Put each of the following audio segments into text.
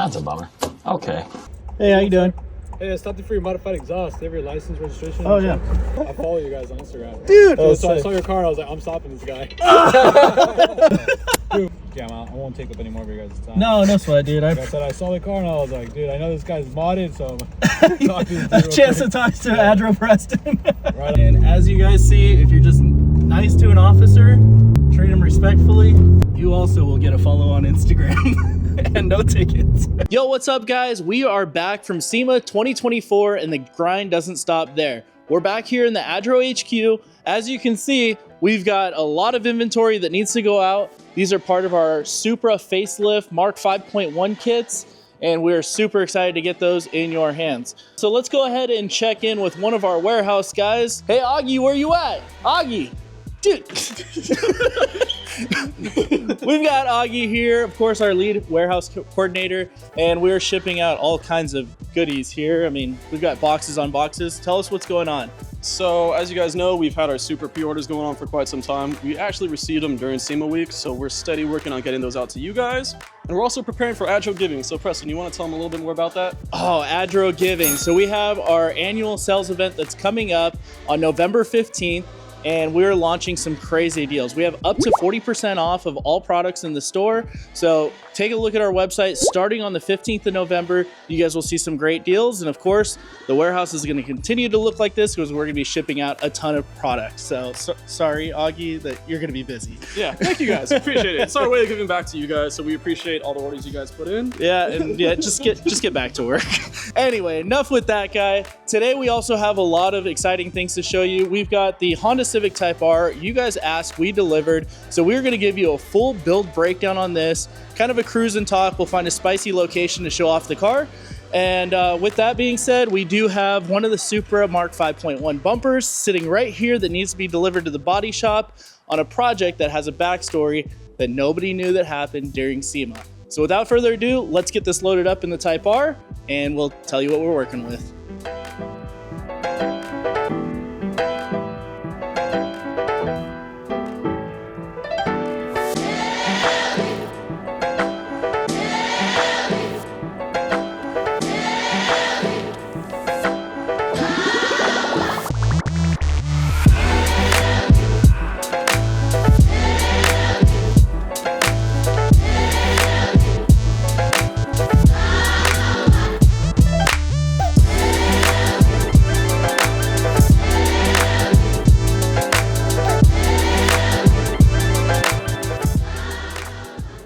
That's a bummer. Okay. Hey, how you doing? Hey, I stopped you for your modified exhaust. Do you have your license, registration? Oh, yeah. I follow you guys on Instagram. Dude! So I saw your car, I was like, I'm stopping this guy. Dude, yeah, I won't take up any more of your guys' time. No sweat, dude. Like I said, I saw the car and I was like, dude, I know this guy's modded, so A chance to talk to ADRO Preston. Right. And as you guys see, if you're just nice to an officer, treat him respectfully, you also will get a follow on Instagram. And no tickets. Yo, what's up, guys? We are back from SEMA 2024, and the grind doesn't stop there. We're back here in the ADRO HQ. As you can see, we've got a lot of inventory that needs to go out. These are part of our Supra facelift Mark 5.1 kits, and we're super excited to get those in your hands. So let's go ahead and check in with one of our warehouse guys. Hey, Augie, where you at? Augie, dude. We've got Augie here, of course, our lead warehouse coordinator, and we're shipping out all kinds of goodies here. I mean, we've got boxes on boxes. Tell us what's going on. So as you guys know, we've had our Supra pre-orders going on for quite some time. We actually received them during SEMA week, so we're steady working on getting those out to you guys. And we're also preparing for ADRO Giving. So Preston, you want to tell them a little bit more about that? Oh, ADRO Giving. So we have our annual sales event that's coming up on November 15th. And we're launching some crazy deals. We have up to 40% off of all products in the store. So take a look at our website. Starting on the 15th of November, you guys will see some great deals. And of course, the warehouse is gonna continue to look like this because we're gonna be shipping out a ton of products. So sorry, Augie, that you're gonna be busy. Yeah, thank you guys, appreciate it. It's our way of giving back to you guys, so we appreciate all the orders you guys put in. Yeah, and yeah, just get back to work. Anyway, enough with that guy. Today we also have a lot of exciting things to show you. We've got the Honda Civic Type R. You guys asked, we delivered. So we're gonna give you a full build breakdown on this, kind of a cruise and talk. We'll find a spicy location to show off the car. And with that being said, we do have one of the Supra Mark 5.1 bumpers sitting right here that needs to be delivered to the body shop on a project that has a backstory that nobody knew that happened during SEMA. So without further ado, let's get this loaded up in the Type R and we'll tell you what we're working with.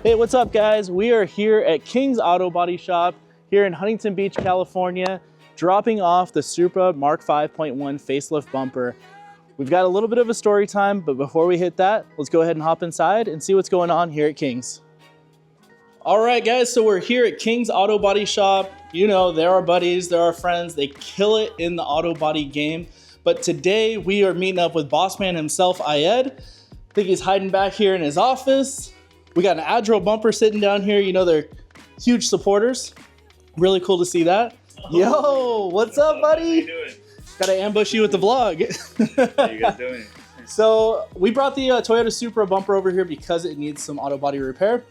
Hey, what's up, guys? We are here at King's Auto Body Shop here in Huntington Beach, California, dropping off the Supra Mark 5.1 facelift bumper. We've got a little bit of a story time, but before we hit that, let's go ahead and hop inside and see what's going on here at King's. All right, guys, so we're here at King's Auto Body Shop. You know, they're our buddies, they're our friends. They kill it in the auto body game. But today we are meeting up with boss man himself, Ayed. I think he's hiding back here in his office. We got an ADRO bumper sitting down here. You know, they're huge supporters. Really cool to see that. Yo, what's up, buddy? How you doing? Gotta ambush you with the vlog. How you guys doing? So we brought the Toyota Supra bumper over here because it needs some auto body repair.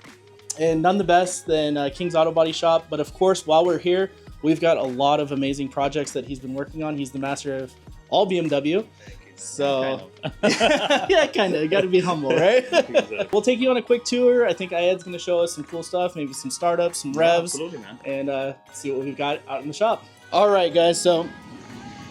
And none the best than King's Auto Body Shop. But of course, while we're here, we've got a lot of amazing projects that he's been working on. He's the master of all BMW. So, yeah, kind of. You got to be humble, right? Exactly. We'll take you on a quick tour. I think Ayed's going to show us some cool stuff, maybe some startups, some revs, Absolutely, man. and see what we've got out in the shop. All right, guys. So,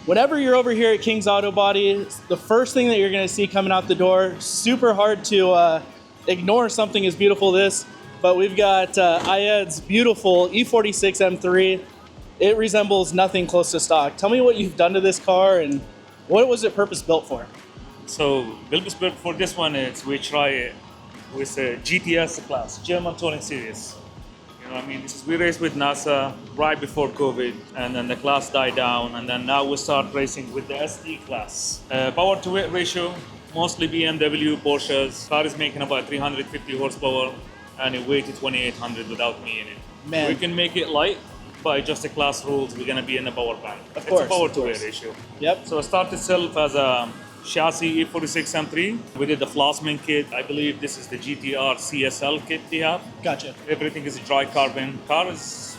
whenever you're over here at King's Auto Body, the first thing that you're going to see coming out the door, super hard to ignore something as beautiful as this, but we've got Ayed's beautiful E46 M3. It resembles nothing close to stock. Tell me what you've done to this car and what was it purpose built for? So, purpose built for this one is we try it with a GTS class, German Touring Series. You know what I mean? We raced with NASA right before COVID, and then the class died down, and then now we start racing with the SD class. Power to weight ratio, mostly BMW, Porsches. Car is making about 350 horsepower, and it weighted 2,800 without me in it. Man. We can make it light, by just the class rules, we're gonna be in the power band. Of course, it's a power of to weight course. ratio. Yep. So it started itself as a chassis E46 M3. We did the Flossman kit. I believe this is the GTR CSL kit they have. Gotcha. Everything is dry carbon. Car is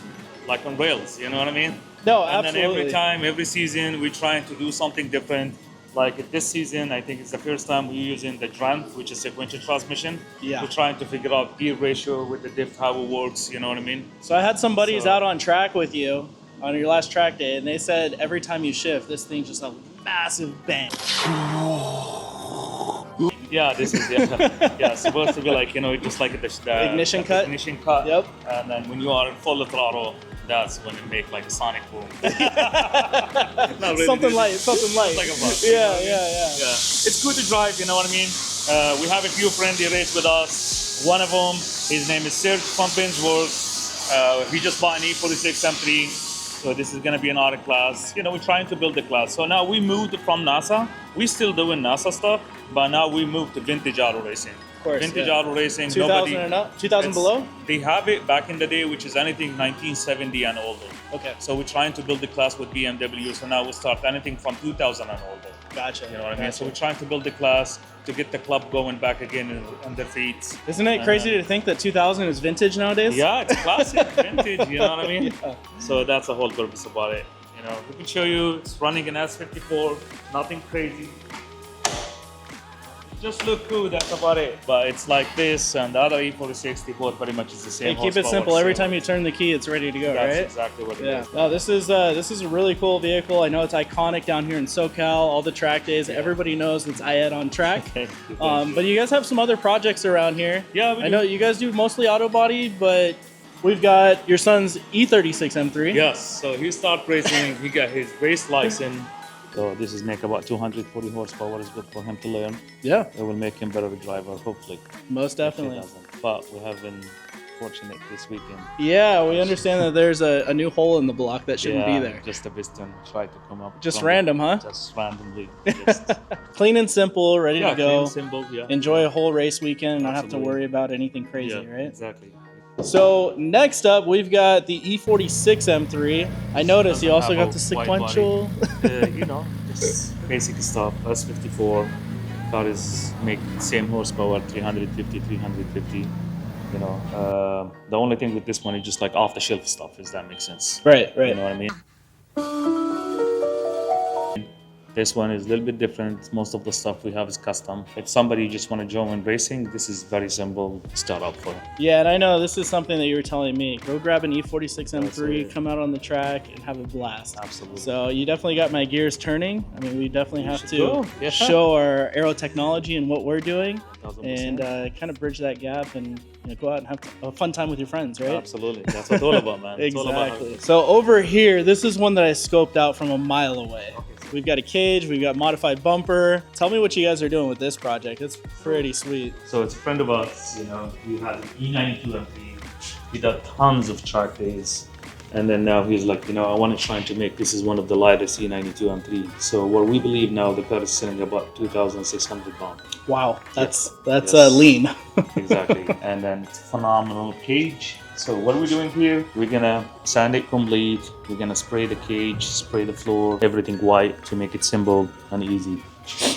like on rails. You know what I mean? No, And then absolutely. every season, we're trying to do something different. Like this season, I think it's the first time we're using the Trend, which is sequential transmission. Yeah. We're trying to figure out gear ratio with the diff, how it works. You know what I mean? So I had some buddies So- out on track with you on your last track day, and they said every time you shift, this thing's just a massive bang. Yeah, this is yeah, supposed to be like just like the Ignition cut? Ignition cut. Yep. And then when you are in full throttle, that's when it make like a sonic boom. Not really, Something light, just like a bus. you know Yeah, what I mean? yeah. Yeah, it's good to drive. You know what I mean? We have a few friendly race with us. One of them, his name is Serge from Binsworth. He just bought an E46 M3. So this is going to be an auto class. We're trying to build a class. So now we moved from NASA. We're still doing NASA stuff, but now we moved to vintage auto racing. Of course, Vintage yeah. auto racing. 2000 and up? 2000 below? They have it back in the day, which is anything 1970 and older. Okay, So we're trying to build a class with BMW. So now we start anything from 2000 and older. gotcha. You know what I mean? So we're trying to build a class to get the club going back again on their feet. Isn't it crazy to think that 2000 is vintage nowadays? Yeah, it's classic, vintage, you know what I mean? Yeah. So that's the whole purpose about it. We can show you it's running an S54, nothing crazy. Just look cool, that's about it. But it's like this and the other E46, they both pretty much is the same. Hey, keep it horsepower, simple. Every so time you turn the key, it's ready to go, that's right? exactly what it Yeah. is. No, this is a really cool vehicle. I know it's iconic down here in SoCal. All the track days, everybody knows it's Ayed on track. Thank you. But you guys have some other projects around here. Yeah, we I do. know you guys do mostly auto body, but we've got your son's E36 M3. Yes, so he started racing, he got his race license. So this is make about 240 horsepower, is good for him to learn. Yeah, It will make him better driver, hopefully. most He definitely. doesn't. But we have been fortunate this weekend. Yeah, we understand that there's a new hole in the block that shouldn't be there. Just a piston tried to come up. Just from- random, huh? Just randomly. Just, Clean and simple, ready to go. clean, simple, yeah. Enjoy a whole race weekend and not have to Absolutely. worry about anything crazy, Yeah, right? Exactly. So next up, we've got the E46 M3. I noticed you also got the Doesn't have a wide sequential. Just basic stuff. S54 car is make same horsepower, 350, 350. The only thing with this one is just like off the shelf stuff. If that makes sense. Right, You right. know what I mean? This one is a little bit different. Most of the stuff we have is custom. If somebody just want to join racing, this is very simple startup for them. Yeah, and I know this is something that you were telling me. Go grab an E46 M3, Absolutely. come out on the track, and have a blast. Absolutely. So you definitely got my gears turning. I mean, we definitely have should to go. Yeah. show our aero technology and what we're doing, 1000%. and kind of bridge that gap and go out and have a fun time with your friends, right? Absolutely. That's what it's all about, man. It's all about Exactly. So over here, this is one that I scoped out from a mile away. We've got a cage, we've got modified bumper. Tell me what you guys are doing with this project. It's pretty sweet. So it's a friend of ours, he had an E92 M3. He did tons of track days. And then now he's like, I want to try to make this is one of the lightest E92 M3. So what we believe now, the car is sitting about 2,600 pounds. Wow, that's Yes. lean. Exactly. And then it's phenomenal cage. So what are we doing here? We're gonna sand it complete. We're gonna spray the cage, spray the floor, everything white to make it simple and easy.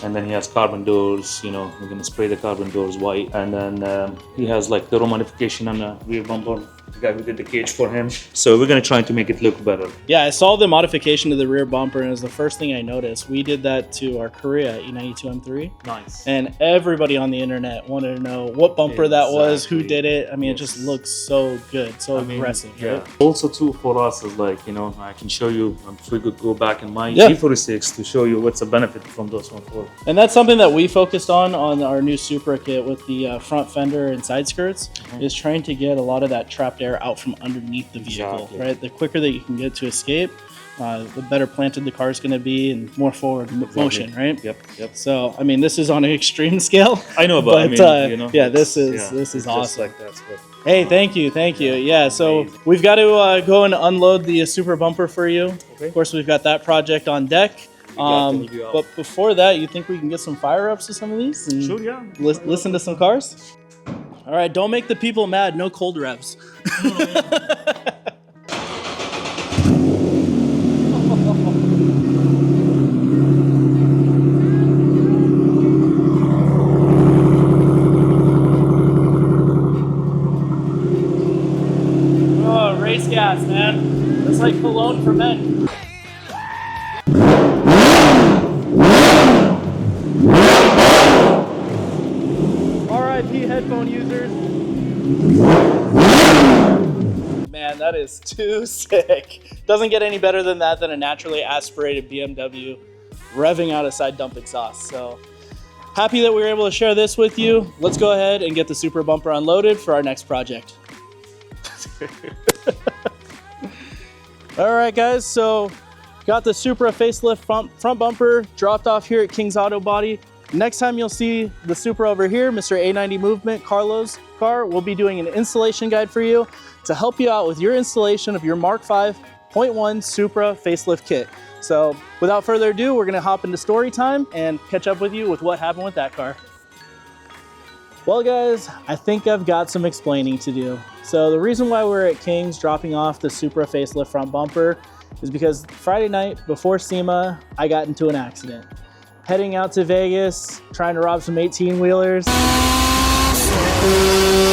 And then he has carbon doors, we're gonna spray the carbon doors white. And then he has like the modification on the rear bumper. The guy who did the cage for him. So we're gonna try to make it look better. Yeah, I saw the modification to the rear bumper, and it was the first thing I noticed. We did that to our Korea E92 M3, Nice. and everybody on the internet wanted to know what bumper that was, who Exactly. did it. I mean, it just Yes. looks so good, so aggressive, Yeah. right? Also too for us is like, I can show you, if we could go back in my Yeah. E46 to show you what's the benefit from those ones. And that's something that we focused on our new Supra kit with the front fender and side skirts, is trying to get a lot of that trapped air out from underneath the vehicle, Exactly. right? The quicker that you can get to escape, the better planted the car is going to be and more forward motion, right? Yep. So, I mean, this is on an extreme scale. I know, but I mean, yeah, this it's is just awesome. like that's what. Hey, thank you. Yeah, so amazing. we've got to go and unload the Supra bumper for you. Okay. Of course, we've got that project on deck. got to help you out. But before that, you think we can get some fire ups to some of these and Sure, yeah. listen to some cars? All right, don't make the people mad. No cold revs. Oh, race gas, man. It's like cologne for men. RIP headphone users. Man, that is too sick. Doesn't get any better than that than a naturally aspirated BMW revving out a side dump exhaust. So happy that we were able to share this with you. Let's go ahead and get the Supra bumper unloaded for our next project. All right, guys, so got the Supra facelift front bumper dropped off here at King's Auto Body. Next time you'll see the Supra over here, Mr. A90 Movement, Carlo's car, we'll be doing an installation guide for you to help you out with your installation of your Mark 5.1 Supra facelift kit. So without further ado, we're gonna hop into story time and catch up with you with what happened with that car. Well guys, I think I've got some explaining to do. So the reason why we're at King's dropping off the Supra facelift front bumper is because Friday night before SEMA, I got into an accident. Heading out to Vegas, trying to rob some 18-wheelers.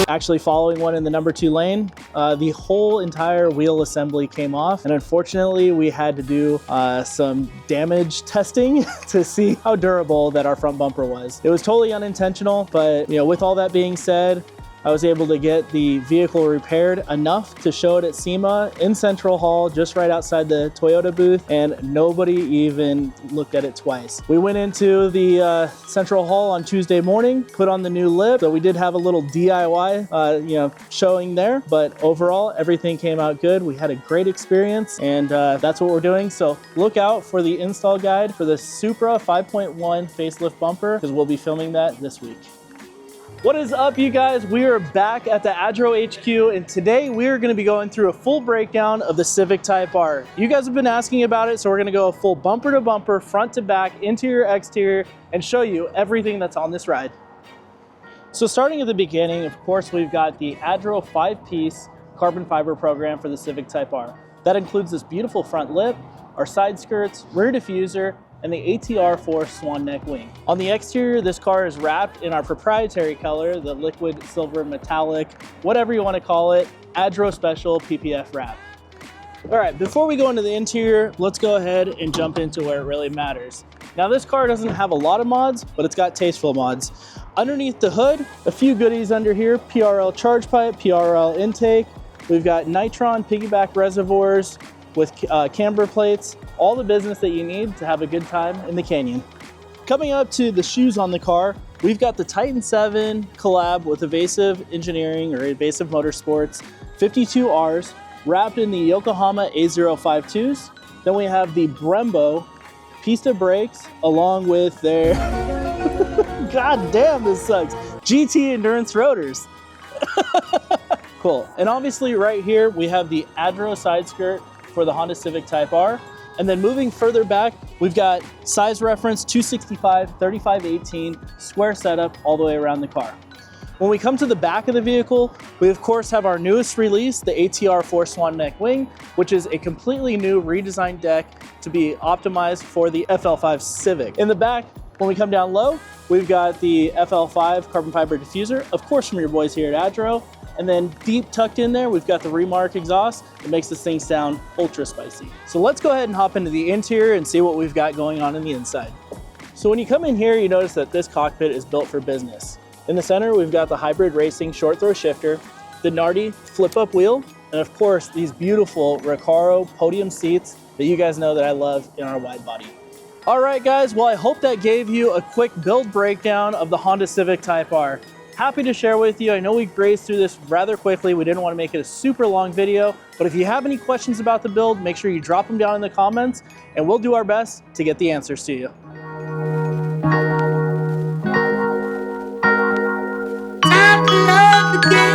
Actually following one in the number 2 lane. The whole entire wheel assembly came off, and unfortunately we had to do some damage testing to see how durable that our front bumper was. It was totally unintentional, but with all that being said, I was able to get the vehicle repaired enough to show it at SEMA in Central Hall, just right outside the Toyota booth, and nobody even looked at it twice. We went into the Central Hall on Tuesday morning, put on the new lip, so we did have a little DIY, showing there, but overall, everything came out good. We had a great experience, and that's what we're doing. So look out for the install guide for the Supra 5.1 facelift bumper, because we'll be filming that this week. What is up, you guys? We are back at the ADRO HQ, and today we are going to be going through a full breakdown of the Civic Type R. You guys have been asking about it, so we're going to go full bumper to bumper, front to back, interior, exterior, and show you everything that's on this ride. So starting at the beginning, of course, we've got the ADRO 5-piece carbon fiber program for the Civic Type R. That includes this beautiful front lip, our side skirts, rear diffuser, and the ATR4 swan neck wing. On the exterior, this car is wrapped in our proprietary color, the liquid silver metallic, whatever you want to call it, ADRO special PPF wrap. All right, before we go into the interior, let's go ahead and jump into where it really matters. Now this car doesn't have a lot of mods, but it's got tasteful mods. Underneath the hood, a few goodies under here, PRL charge pipe, PRL intake. We've got Nitron piggyback reservoirs with camber plates, all the business that you need to have a good time in the canyon. Coming up to the shoes on the car, we've got the Titan 7 collab with Evasive Engineering or Evasive Motorsports 52Rs wrapped in the Yokohama A052s. Then we have the Brembo Pista brakes along with their, god damn this sucks, GT Endurance rotors. Cool. And obviously right here we have the ADRO side skirt for the Honda Civic Type R. And then moving further back, we've got size reference 265, 3518, square setup all the way around the car. When we come to the back of the vehicle, we of course have our newest release, the ATR4 swan neck wing, which is a completely new redesigned deck to be optimized for the FL5 Civic. In the back, when we come down low, we've got the FL5 carbon fiber diffuser, of course from your boys here at ADRO. And then deep tucked in there, we've got the Remark exhaust that makes this thing sound ultra spicy. So let's go ahead and hop into the interior and see what we've got going on in the inside. So when you come in here, you notice that this cockpit is built for business. In the center, we've got the hybrid racing short throw shifter, the Nardi flip up wheel, and of course, these beautiful Recaro podium seats that you guys know that I love in our wide body. All right, guys, well, I hope that gave you a quick build breakdown of the Honda Civic Type R. Happy to share with you. I know we grazed through this rather quickly. We didn't want to make it a super long video, but if you have any questions about the build, make sure you drop them down in the comments and we'll do our best to get the answers to you. Time to love the game.